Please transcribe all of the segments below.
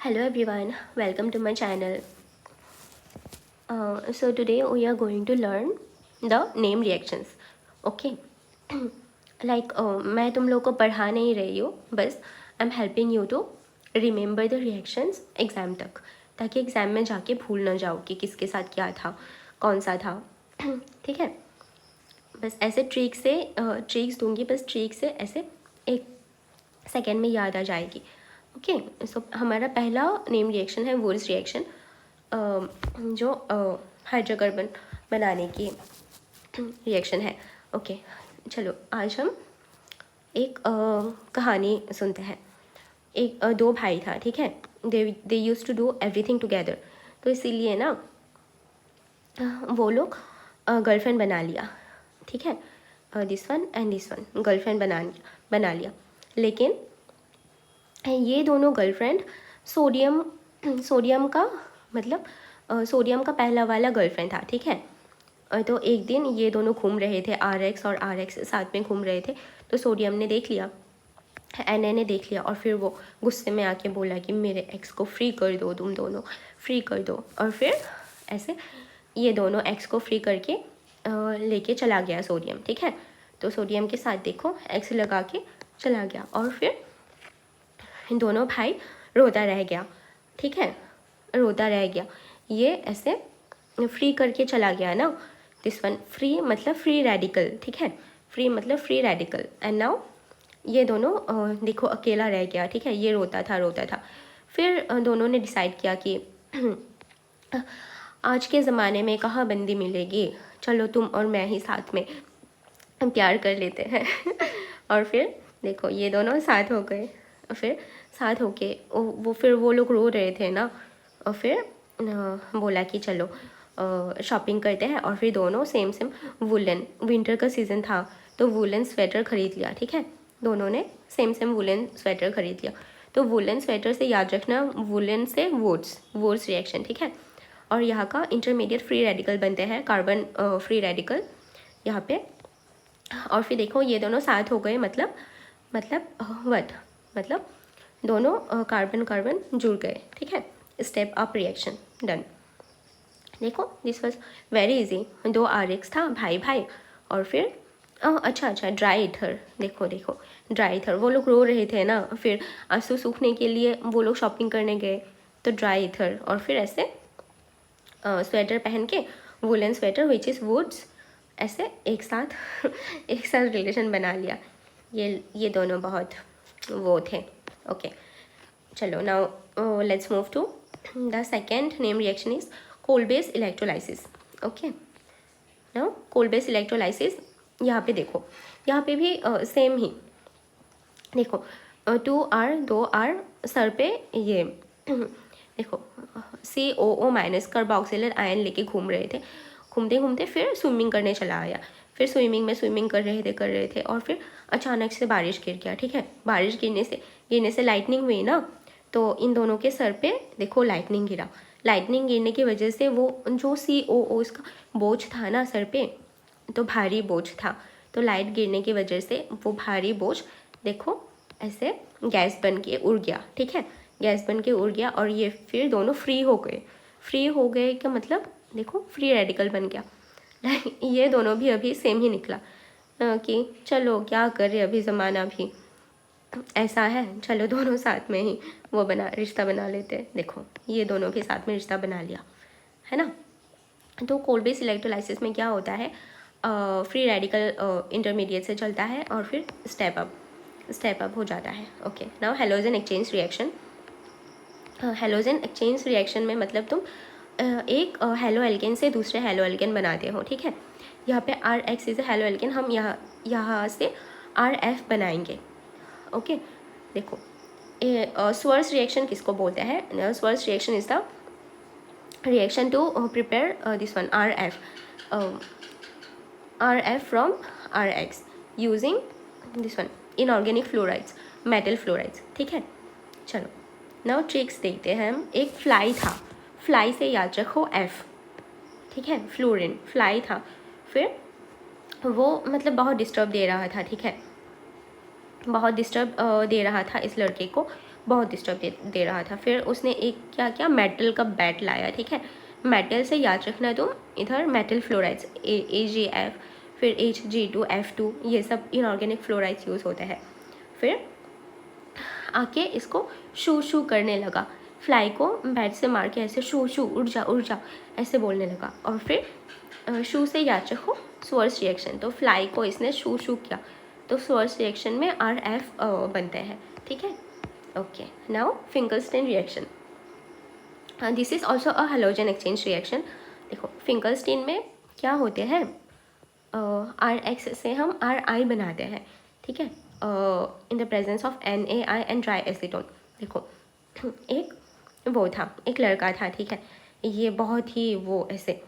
Hello everyone, welcome to my channel. So today we are going to learn the name reactions. Okay. मैं तुम लोग को पढ़ा नहीं रही हूँ, बस I am helping you to remember the reactions exam तक, ताकि एग्ज़ाम में जाके भूल ना जाओ कि किसके साथ क्या था, कौन सा था. ठीक है. बस ऐसे ट्रिक्स दूंगी, बस ट्रिक से ऐसे 1 सेकेंड में याद आ जाएगी. ओके. सो हमारा पहला नेम रिएक्शन है वुल्स रिएक्शन, जो हाइड्रोकार्बन बनाने की रिएक्शन है. ओके. चलो आज हम एक कहानी सुनते हैं. दो भाई था, ठीक है. They used to do everything together, तो इसीलिए ना वो लोग गर्लफ्रेंड बना लिया. ठीक है. This one and this one girlfriend बना लिया. लेकिन ये दोनों गर्लफ्रेंड सोडियम का मतलब सोडियम का पहला वाला गर्लफ्रेंड था. ठीक है. तो एक दिन ये दोनों घूम रहे थे, RX और RX साथ में घूम रहे थे. तो सोडियम ने देख लिया, NA ने देख लिया, और फिर वो गुस्से में आके बोला कि मेरे एक्स को फ्री कर दो, तुम दोनों फ्री कर दो. और फिर ऐसे ये दोनों एक्स को फ्री करके लेके चला गया सोडियम. ठीक है. तो सोडियम के साथ देखो एक्स लगा के चला गया, और फिर दोनों भाई रोता रह गया. ठीक है. रोता रह गया. ये ऐसे फ्री करके चला गया ना. दिस वन फ्री मतलब फ्री रेडिकल. ठीक है. फ्री मतलब फ्री रेडिकल. एंड नाउ ये दोनों देखो अकेला रह गया. ठीक है. ये रोता था. फिर दोनों ने डिसाइड किया कि आज के ज़माने में कहाँ बंदी मिलेगी, चलो तुम और मैं ही साथ में प्यार कर लेते हैं. और फिर देखो ये दोनों साथ हो गए. फिर साथ होके वो लोग रो रहे थे ना. और फिर बोला कि चलो शॉपिंग करते हैं. और फिर दोनों सेम वुलन, विंटर का सीज़न था तो वुलन स्वेटर ख़रीद लिया. ठीक है. दोनों ने सेम वुलन स्वेटर ख़रीद लिया. तो वुलन स्वेटर से याद रखना, वुलन से वुड्स रिएक्शन. ठीक है. और यहाँ का इंटरमीडिएट फ्री रेडिकल बनते हैं, कार्बन फ्री रेडिकल यहाँ पे. और फिर देखो ये दोनों साथ हो गए, मतलब दोनों कार्बन जुड़ गए. ठीक है. Step up reaction done. देखो this was very easy. 2 RX था, भाई. और फिर अच्छा ड्राई ईथर. देखो ड्राई ईथर. वो लोग रो रहे थे ना, फिर आंसू सूखने के लिए वो लोग शॉपिंग करने गए, तो ड्राई ईथर. और फिर ऐसे स्वेटर पहन के woollen sweater which is woods, ऐसे एक साथ रिलेशन बना लिया. ये दोनों बहुत वो थे. ओके. चलो now let's move to the second name reaction is cold base electrolysis. Okay. Now cold base electrolysis, यहाँ पे देखो, यहाँ पे भी सेम ही देखो 2 R सर पे ये देखो COO- कार्बोक्सिलर आयन लेके घूम रहे थे. घूमते फिर स्विमिंग करने चला आया. फिर स्विमिंग कर रहे थे और फिर अचानक से बारिश गिर गया. ठीक है. बारिश गिरने से लाइटनिंग हुई ना, तो इन दोनों के सर पे देखो लाइटनिंग गिरा. लाइटनिंग गिरने की वजह से वो जो COO इसका बोझ था ना सर पे, तो भारी बोझ था. तो लाइट गिरने की वजह से वो भारी बोझ देखो ऐसे गैस बन के उड़ गया. ठीक है. गैस बन के उड़ गया, और ये फिर दोनों फ्री हो गए का मतलब देखो फ्री रेडिकल बन गया. ये दोनों भी अभी सेम ही निकला कि चलो क्या करे, अभी ज़माना भी ऐसा है, चलो दोनों साथ में ही वो रिश्ता बना लेते. देखो ये दोनों भी साथ में रिश्ता बना लिया, है ना. तो कोल्ड बेस इलेक्ट्रोलाइसिस में क्या होता है, फ्री रेडिकल इंटरमीडिएट से चलता है और फिर स्टेप अप हो जाता है. Okay. Now halogen exchange reaction. Halogen exchange reaction में मतलब तुम एक हेलो एल्केन से दूसरे हेलो एल्केन बनाते हो. ठीक है. यहाँ पे RX इज हेलो एल्केन, हम यहाँ से RF बनाएंगे. ओके. देखो स्वर्स रिएक्शन किसको बोलते हैं, Swarts reaction is the reaction to prepare this one RF from RX using this one inorganic fluorides, metal fluorides. ठीक है. चलो नाउ ट्रिक्स देखते हैं हम. एक फ्लाई था, फ्लाई से याद रखो F. ठीक है. फ्लोरीन फ्लाई था. फिर वो मतलब बहुत डिस्टर्ब दे रहा था. ठीक है. बहुत डिस्टर्ब दे रहा था इस लड़के को. बहुत डिस्टर्ब दे रहा था। फिर उसने एक क्या किया, मेटल का बैट लाया, ठीक है। मेटल से याद रखना तुम, इधर मेटल फ्लोराइड्स AgF, फिर Hg2F2, ये सब इनऑर्गेनिक फ्लोराइड्स यूज़ होते हैं। फिर आके इसको शू शू करने लगा, फ्लाई को बैट से मार के ऐसे शू शू उड़ जा ऐसे बोलने लगा। और फिर शू से याद रखो स्वर्स रिएक्शन, तो फ्लाई को इसने शू शू किया, तो स्वर्स रिएक्शन में RF बनते हैं, ठीक है। Okay, now Finkelstein reaction, this is also a halogen exchange reaction. देखो फिंकलस्टीन में क्या होते हैं, RX से हम RI बनाते हैं, ठीक है, in the presence of NaI and dry acetone. देखो एक वो था, एक लड़का था, ठीक है, ये बहुत ही वो ऐसे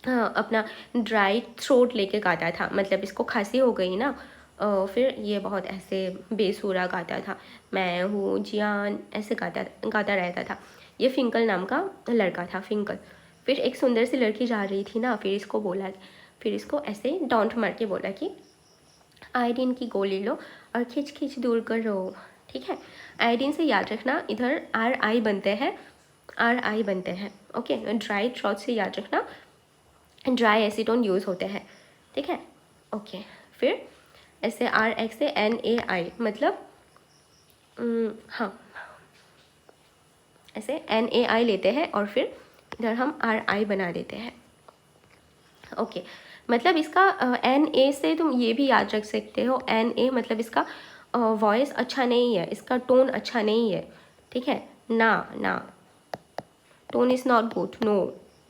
अपना ड्राई थ्रोट लेके गाता था, मतलब इसको खांसी हो गई ना, फिर ये बहुत ऐसे बेसुरा गाता था, मैं हूँ जियान ऐसे गाता रहता था। ये फिंकल नाम का लड़का था, फिंकल। फिर एक सुंदर सी लड़की जा रही थी ना, फिर इसको ऐसे डॉन्ट मार के बोला कि आयोडीन की गोली लो और खिंच खिंच दूर करो, ठीक है। आयोडीन से याद रखना, इधर RI बनते हैं, ओके। ड्राई थ्रोट से याद रखना, ड्राई एसीटोन यूज़ होते हैं, ठीक है, ओके। फिर ऐसे RX से NaI, मतलब हाँ, ऐसे NaI लेते हैं और फिर इधर हम RI बना देते हैं, ओके। मतलब इसका Na से तुम ये भी याद रख सकते हो, Na मतलब इसका वॉइस अच्छा नहीं है, इसका टोन अच्छा नहीं है, ठीक है, ना tone is not good, no,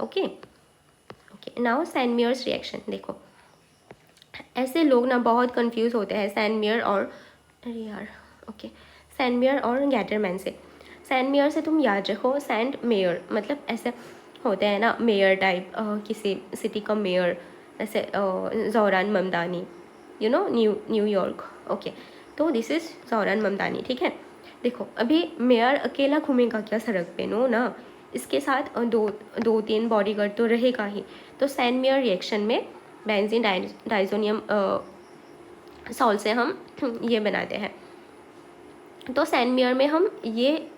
okay. Okay, now Sandmeyer's reaction. देखो ऐसे लोग ना बहुत कंफ्यूज होते हैं सैनमियर और, अरे यार, ओके, सैनमियर और गैटरमैन से। सैनमियर से तुम याद रखो, सैंड मेयर मतलब ऐसे होते हैं ना, मेयर टाइप, किसी सिटी का मेयर, ऐसे Zoran Mamdani, you know, New York, okay. तो दिस इज़ ज़ोरान ममदानी, ठीक है। देखो अभी मेयर अकेला घूमेगा क्या सड़क पे, नो ना, इसके साथ दो तीन बॉडीगार्ड तो रहेगा ही। तो सैनमियर रिएक्शन में बेंजीन डाइजोनियम सॉल्ट से हम ये बनाते हैं। तो सैनमियर में हम ये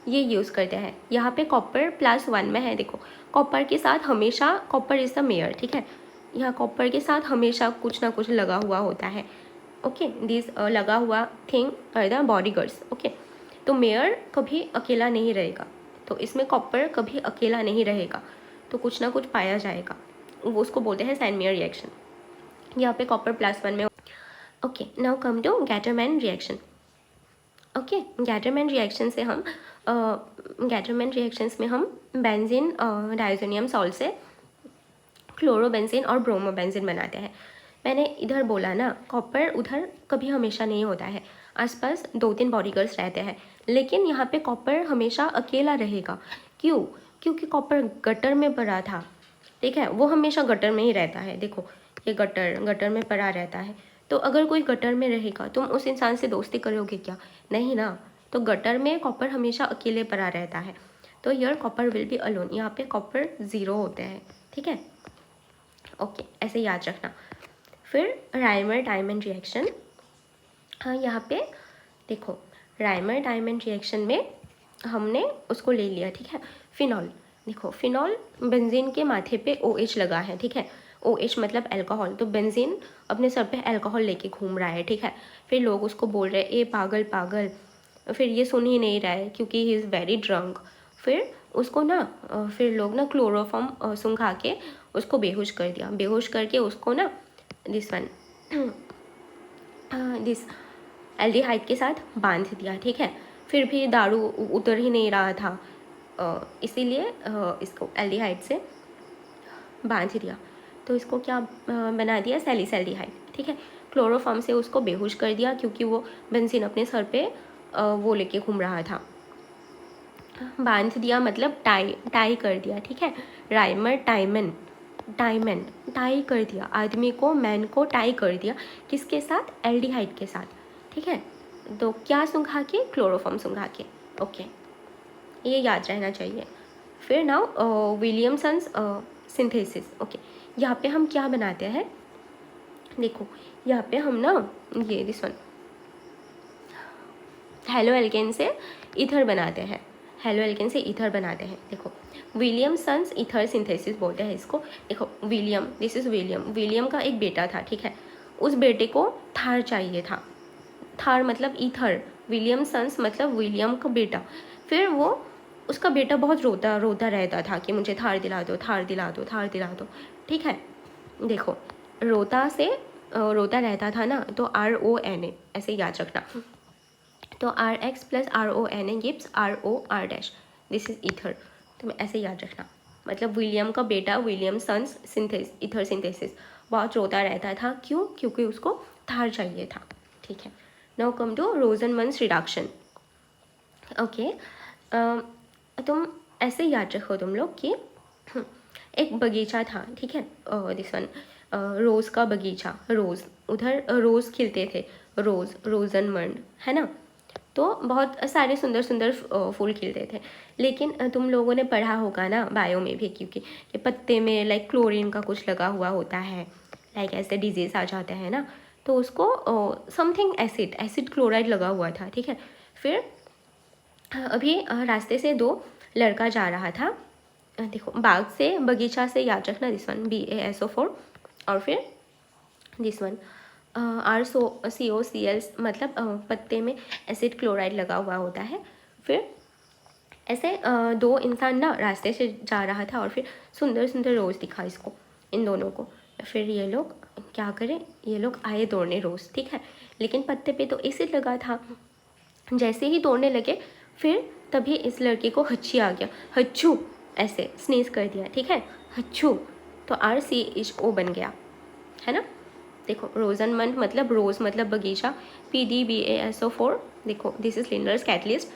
यूज़ करते हैं। यहाँ पे कॉपर +1 में है, देखो कॉपर के साथ हमेशा, कॉपर इज़ द मेयर, ठीक है, यहाँ कॉपर के साथ हमेशा कुछ ना कुछ लगा हुआ होता है, ओके। दिस लगा हुआ thing are the bodyguards, okay. तो मेयर कभी अकेला नहीं रहेगा, तो इसमें कॉपर कभी अकेला नहीं रहेगा, तो कुछ ना कुछ पाया जाएगा, वो उसको बोलते हैं सैनमियर रिएक्शन। यहाँ पे कॉपर +1 में, okay. Now come to Gattermann reaction, okay. Gattermann reaction से हम गैटरमैन रिएक्शंस में हम बेंजीन डाइजोनियम सॉल्ट से क्लोरोबेंजीन और ब्रोमोबेंजीन बनाते हैं। मैंने इधर बोला ना, कॉपर उधर कभी हमेशा नहीं होता है, आसपास 2-3 बॉडीगार्ड्स रहते हैं, लेकिन यहाँ पे कॉपर हमेशा अकेला रहेगा। क्यों? क्योंकि कॉपर गटर में पड़ा था, ठीक है, वो हमेशा गटर में ही रहता है। देखो ये गटर में पड़ा रहता है, तो अगर कोई गटर में रहेगा तुम उस इंसान से दोस्ती करोगे क्या? नहीं ना। तो गटर में कॉपर हमेशा अकेले पड़ा रहता है, तो here copper will be alone, यहाँ पे कॉपर 0 होते हैं, ठीक है, ओके, ऐसे याद रखना। फिर राइमर डायमंड रिएक्शन, हाँ यहाँ पे देखो राइमर डायमंड रिएक्शन में हमने उसको ले लिया, ठीक है, फिनॉल। देखो फिनॉल, बेंजीन के माथे पे OH लगा है, ठीक है, OH मतलब अल्कोहल, तो बेंजीन अपने सर पे अल्कोहल लेके घूम रहा है, ठीक है। फिर लोग उसको बोल रहे हैं ए पागल पागल, फिर ये सुन ही नहीं रहा है क्योंकि ही इज़ वेरी ड्रंक। फिर उसको ना फिर लोग ना क्लोरोफॉर्म सुंघा के उसको बेहोश कर दिया, बेहोश करके उसको ना दिस एल्डिहाइड के साथ बांध दिया, ठीक है। फिर भी दारू उतर ही नहीं रहा था, इसीलिए इसको एल्डिहाइड से बांध दिया, तो इसको क्या बना दिया, सैलिसैल्डिहाइड, ठीक है। क्लोरोफॉर्म से उसको बेहोश कर दिया क्योंकि वो बेंजीन अपने सर पे वो लेके घूम रहा था। बांध दिया मतलब टाई कर दिया, ठीक है। राइमर डायमंड टाई कर दिया, आदमी को, मैन को टाई कर दिया, किसके साथ, एल्डिहाइड के साथ, ठीक है। तो क्या सुंघा के, क्लोरोफॉर्म सुंघा के, ओके, ये याद रहना चाहिए। फिर नाउ विलियमसन्स सिंथेसिस, ओके। यहाँ पे हम क्या बनाते हैं, देखो यहाँ पे हम ना ये दिस वन हेलो एल्केन से ईथर बनाते हैं, हेलो एल्केन से ईथर बनाते हैं। देखो विलियमसन्स ईथर सिंथेसिस बोलते हैं इसको। देखो William, this is William, William का एक बेटा था, ठीक है, उस बेटे को थार चाहिए था, थार मतलब ईथर, विलियमसन्स मतलब विलियम का बेटा। फिर वो उसका बेटा बहुत रोता रोता रहता था कि मुझे थार दिला दो, थार दिला दो, थार दिला दो, ठीक है। देखो रोता से रोता रहता था ना, तो RONA ऐसे याद रखना, तो RX plus RONA gives ROR dash, this is ether, तो ऐसे याद रखना। मतलब विलियम का बेटा विलियमसन्स सिंथेसिस, ईथर सिंथेसिस, बहुत रोता रहता था, क्यों? क्योंकि उसको थार चाहिए था, ठीक है। Now come to Rosenmund's reduction. Okay, तुम ऐसे याद रखो तुम लोग कि एक बगीचा था, ठीक है, दिस वन रोज़ का बगीचा, रोज़, उधर रोज़ खिलते थे, रोज़, रोजनमंड, है ना, तो बहुत सारे सुंदर सुंदर फूल खिलते थे। लेकिन तुम लोगों ने पढ़ा होगा ना बायो में भी, क्योंकि ये पत्ते में लाइक क्लोरीन का कुछ लगा हुआ होता है, लाइक ऐसे डिजीज़ आ जाते हैं ना, तो उसको समथिंग एसिड, एसिड क्लोराइड लगा हुआ था, ठीक है। फिर अभी रास्ते से दो लड़का जा रहा था, देखो बाग से बगीचा से याद रखना, दिस वन BaSO4, और फिर दिस वन RCOCl, मतलब पत्ते में एसिड क्लोराइड लगा हुआ होता है। फिर ऐसे दो इंसान ना रास्ते से जा रहा था, और फिर सुंदर सुंदर रोज़ दिखा इसको, इन दोनों को। फिर ये लोग क्या करें, ये लोग आए तोड़ने रोज़, ठीक है, लेकिन पत्ते पे तो एसिड लगा था। जैसे ही तोड़ने लगे, फिर तभी इस लड़के को हच्छी आ गया, हच्छू, ऐसे स्नीज कर दिया, ठीक है, हच्छू, तो RCHO बन गया, है ना। देखो रोजनमंड मतलब रोज़ मतलब बगीचा, PDBaSO4, देखो दिस इज लिंडर्स कैटलिस्ट,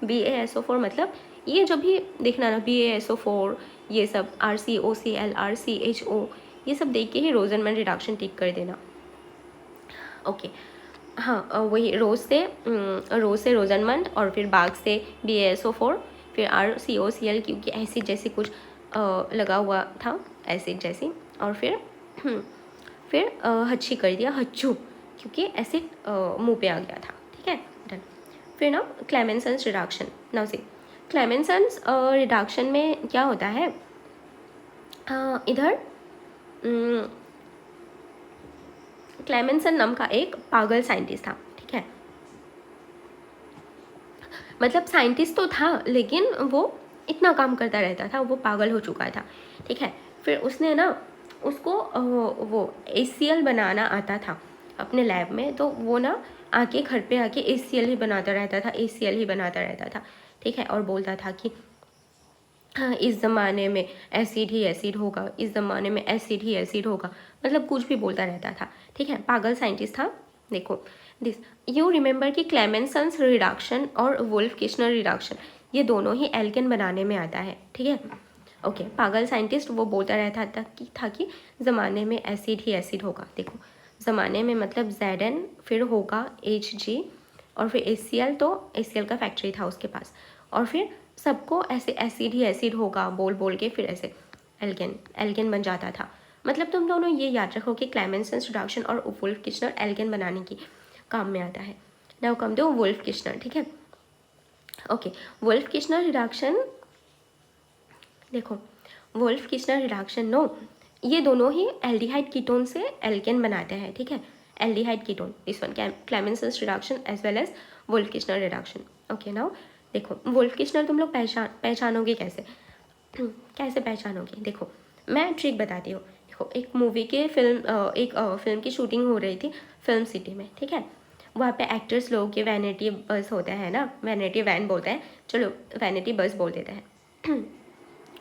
BaSO4 मतलब ये जब भी देखना ना BaSO4, ये सब RCOCl, RCHO, ये सब देख के ही रोजनमंड रिडक्शन टिक कर देना। ओके, हाँ, वही रोज़ से रोजनमंड, और फिर बाग से BaSO4, फिर RCOCl क्योंकि एसिड जैसी कुछ लगा हुआ था, एसिड जैसी, और फिर हच्छी कर दिया, हच्छू, क्योंकि एसिड मुंह पे आ गया था, ठीक है, डन। फिर ना क्लेमेंसन्स रिडक्शन, नाउ सी क्लेमेंसन्स रिडक्शन में क्या होता है, इधर क्लेमेंसन नाम का एक पागल साइंटिस्ट था, ठीक है, मतलब साइंटिस्ट तो था, लेकिन वो इतना काम करता रहता था, वो पागल हो चुका था, ठीक है। फिर उसने ना उसको वो HCl बनाना आता था अपने लैब में, तो वो ना आके घर पे आके HCl ही बनाता रहता था, HCl ही बनाता रहता था, ठीक है, और बोलता था कि हाँ, इस ज़माने में एसिड ही एसिड होगा, इस ज़माने में एसिड ही एसिड होगा, मतलब कुछ भी बोलता रहता था, ठीक है, पागल साइंटिस्ट था। देखो दिस, यू रिमेंबर कि क्लेमेंसन्स रिडक्शन और वुल्फ किशनर रिडक्शन, ये दोनों ही एल्केन बनाने में आता है, ठीक है। ओके, पागल साइंटिस्ट वो बोलता रहता था कि ज़माने में एसिड ही एसिड होगा। देखो ज़माने में मतलब Zn, फिर होगा Hg, और फिर HCl, तो HCl का फैक्ट्री था उसके पास, और फिर सबको ऐसे एसिड ही एसिड होगा बोल बोल के फिर ऐसे एल्केन बन जाता था। मतलब तुम दोनों ये याद रखो कि क्लेमेंसन्स रिडक्शन और वुल्फ किशनर एल्केन बनाने की काम में आता है। Now come to Wolff Kishner, ठीक है। ओके, वुल्फ किशनर रिडक्शन, देखो वुल्फ किशनर रिडक्शन नो, ये दोनों ही एल्डिहाइड कीटोन से एल्केन बनाते हैं, ठीक है, aldehyde ketone, this one Clemmensen's reduction as well as Wolff Kishner reduction. Okay, now देखो वुल्फ किशनर तुम लोग पहचानोगे कैसे, कैसे पहचानोगे, देखो मैं ट्रिक बताती हूँ। देखो एक मूवी के फिल्म की शूटिंग हो रही थी फिल्म सिटी में, ठीक है, वहाँ पे एक्टर्स लोग के वैनिटी बस होता है ना, वैनिटी वैन बोलते हैं, चलो वैनिटी बस बोल देते हैं।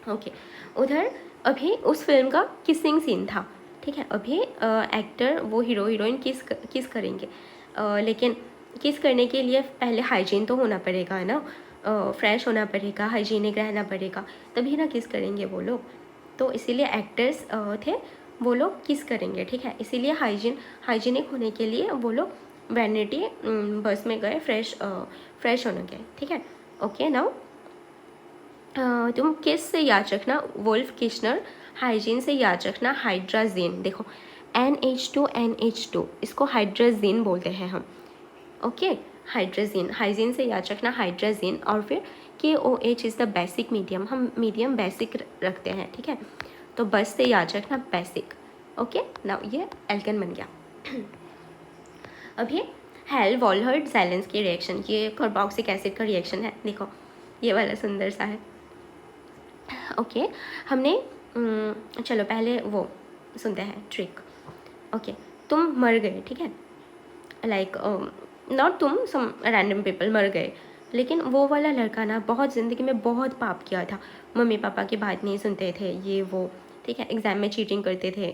ओके, उधर अभी उस फिल्म का किसिंग सीन था, ठीक है, अभी एक्टर वो हीरो हीरोइन किस करेंगे, लेकिन किस करने के लिए पहले हाइजीन तो होना पड़ेगा ना, फ्रेश होना पड़ेगा, हाइजीनिक रहना पड़ेगा, तभी ना किस करेंगे वो लोग, तो इसीलिए एक्टर्स थे वो लोग किस करेंगे, ठीक है, इसीलिए हाइजीनिक होने के लिए वो लोग वैनिटी बस में गए, फ्रेश होने गए, ठीक है। ओके, नाउ तुम किस से याद रखना, वुल्फ किशनर, हाइजीन से याद रखना हाइड्राजीन, देखो NH2 NH2 इसको हाइड्राजीन बोलते हैं हम, ओके, हाइड्रोजीन, हाइजीन से याद रखना हाइड्रोजीन, और फिर KOH is the basic medium, हम मीडियम बेसिक रखते हैं, ठीक है। तो बस से याद रखना बेसिक। ओके, नाउ ये एल्केन बन गया। अब ये हेल वॉलहर्ट ज़ैलेंस की रिएक्शन, ये कार्बोक्सिलिक एसिड का रिएक्शन है, देखो ये वाला सुंदर सा है। ओके, हमने चलो पहले वो सुनते हैं ट्रिक। ओके, तुम मर गए, ठीक है, लाइक नॉट तुम, सम रैंडम पीपल मर गए, लेकिन वो वाला लड़का ना बहुत ज़िंदगी में बहुत पाप किया था, मम्मी पापा की बात नहीं सुनते थे, ये वो, ठीक है, एग्ज़ाम में चीटिंग करते थे,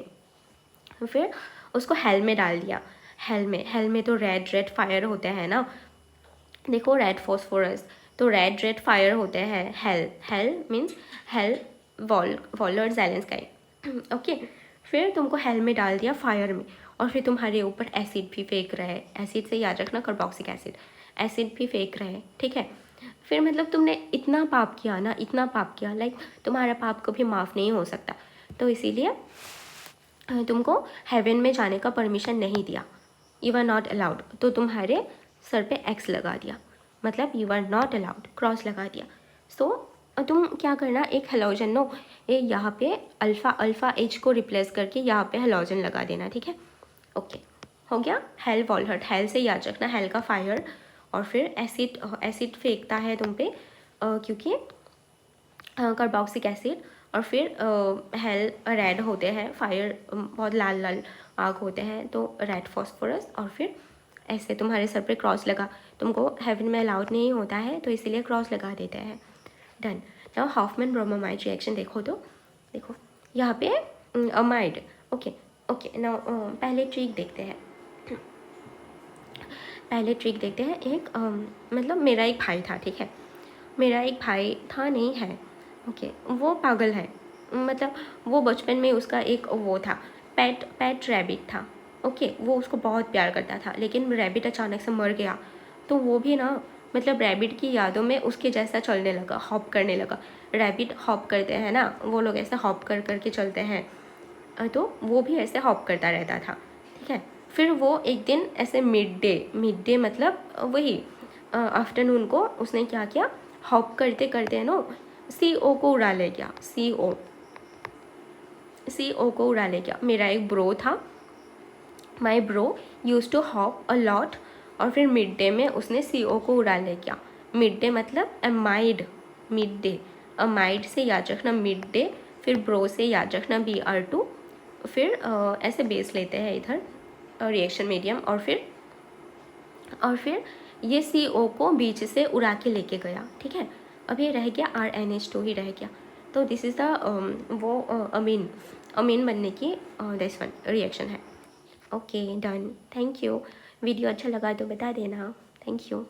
फिर उसको हेल में डाल दिया। हेल में तो रेड रेड फायर होते हैं ना, देखो रेड फॉस्फोरस, तो रेड रेड फायर होते हैं। हेल मीन्स हेल वॉलर ज़ैलेंस का। ओके, फिर तुमको हेल में डाल दिया, फायर में, और फिर तुम्हारे ऊपर एसिड भी फेंक रहा है, एसिड से याद रखना कार्बोक्सिलिक एसिड, एसिड भी फेंक रहा है, ठीक है। फिर मतलब तुमने इतना पाप किया ना, इतना पाप किया, लाइक तुम्हारा पाप कभी माफ़ नहीं हो सकता, तो इसीलिए तुमको हेवन में जाने का परमिशन नहीं दिया, यू आर नॉट अलाउड, तो तुम्हारे सर पे एक्स लगा दिया, मतलब you are not allowed, cross लगा दिया। सो तुम क्या करना, एक हेलोजन नो, ये यहाँ पे अल्फ़ा एच को रिप्लेस करके यहाँ पे हेलोजन लगा देना, ठीक है। ओके, हो गया। हेल वॉलहर्ट, हेल से याद रखना हेल का फायर, और फिर एसिड फेंकता है तुम पे, क्योंकि कार्बोक्सिलिक एसिड, और फिर हेल रेड होते हैं, फायर बहुत लाल लाल आग होते हैं, तो रेड फॉस्फोरस, और फिर ऐसे तुम्हारे सर पे क्रॉस लगा, तुमको हेवन में अलाउड नहीं होता है, तो इसीलिए क्रॉस लगा देते हैं। Done. Now Hoffmann bromamide reaction देखो, तो देखो यहाँ पे अमाइड। ओके ओके, नाउ पहले ट्रिक देखते हैं, एक मतलब मेरा एक भाई था, ठीक है, मेरा एक भाई था, नहीं है, ओके, वो पागल है, मतलब वो बचपन में उसका एक वो था, पेट रैबिट था, ओके, वो उसको बहुत प्यार करता था, लेकिन रैबिट अचानक से मर गया, तो वो भी ना मतलब रैबिट की यादों में उसके जैसा चलने लगा, हॉप करने लगा। रैबिट हॉप करते हैं ना, वो लोग ऐसे हॉप कर करके चलते हैं, तो वो भी ऐसे हॉप करता रहता था, ठीक है। फिर वो एक दिन ऐसे मिड डे मतलब वही आफ्टरनून को उसने क्या किया, हॉप करते करते नो CO को उड़ा ले गया, CO को उड़ा ले गया। मेरा एक ब्रो था, my bro used to hop a lot, और फिर मिड डे में उसने CO को उड़ा ले गया। मिड डे मतलब अमाइड, मिड डे, अमाइड से याद रखना मिड डे, फिर ब्रो से याद रखना BR2, फिर ऐसे बेस लेते हैं इधर रिएक्शन मीडियम, और फिर ये CO को बीच से उड़ा के लेके गया, ठीक है। अब ये रह गया RNH2 ही रह गया, तो दिस इज़ द वो अमीन बनने की दिस वन रिएक्शन है। Okay, done, thank you. Video अच्छा लगा तो बता देना, थैंक यू।